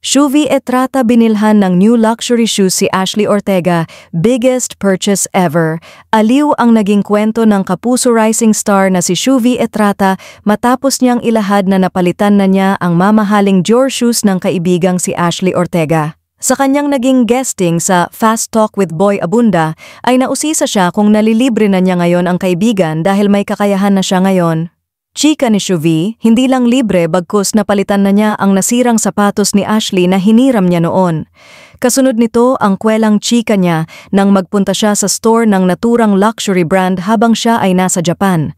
Shuvi Etrata binilhan ng new luxury shoes si Ashley Ortega, biggest purchase ever. Aliw ang naging kwento ng kapuso rising star na si Shuvi Etrata matapos niyang ilahad na napalitan na niya ang mamahaling Dior shoes ng kaibigang si Ashley Ortega. Sa kanyang naging guesting sa Fast Talk with Boy Abunda ay nausisa siya kung nalilibre na niya ngayon ang kaibigan dahil may kakayahan na siya ngayon. Chika ni Shuvi, hindi lang libre bagkus napalitan na niya ang nasirang sapatos ni Ashley na hiniram niya noon. Kasunod nito ang kwelang chika niya nang magpunta siya sa store ng naturang luxury brand habang siya ay nasa Japan.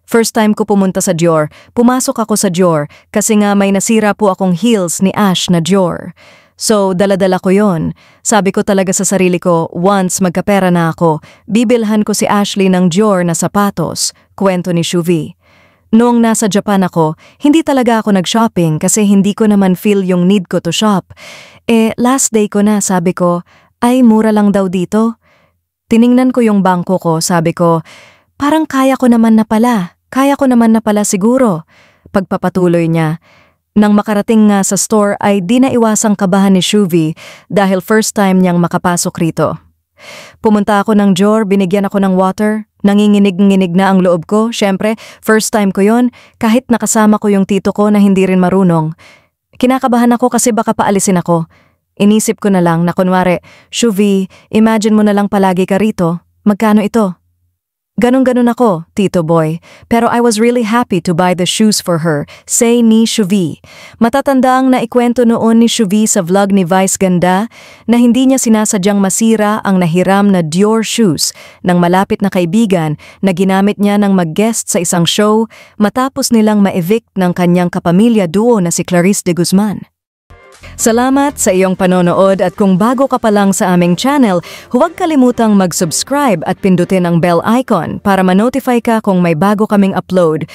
First time ko pumunta sa Dior, pumasok ako sa Dior kasi nga may nasira po akong heels ni Ash na Dior. So, dala-dala ko yon. Sabi ko talaga sa sarili ko, once magkapera na ako, bibilhan ko si Ashley ng Dior na sapatos, kwento ni Shuvi. Noong nasa Japan ako, hindi talaga ako nag-shopping kasi hindi ko naman feel yung need ko to shop. Last day ko na, sabi ko, ay mura lang daw dito. Tiningnan ko yung bangko ko, sabi ko, parang kaya ko naman na pala siguro. Pagpapatuloy niya. Nang makarating nga sa store ay di naiwasang kabahan ni Shuvi dahil first time niyang makapasok rito. Pumunta ako ng Dior, binigyan ako ng water, nanginginig-nginig na ang loob ko, syempre, first time ko yon kahit nakasama ko yung tito ko na hindi rin marunong. Kinakabahan ako kasi baka paalisin ako. Inisip ko na lang na kunwari, Shuvi, imagine mo na lang palagi ka rito, magkano ito? Ganon-ganon ako, Tito Boy, pero I was really happy to buy the shoes for her, say ni Shuvi. Matatandaang naikwento noon ni Shuvi sa vlog ni Vice Ganda na hindi niya sinasadyang masira ang nahiram na Dior shoes ng malapit na kaibigan na ginamit niya ng mag-guest sa isang show matapos nilang ma-evict ng kanyang kapamilya duo na si Clarice de Guzman. Salamat sa iyong panonood at kung bago ka pa lang sa aming channel, huwag kalimutang mag-subscribe at pindutin ang bell icon para ma-notify ka kung may bago kaming upload.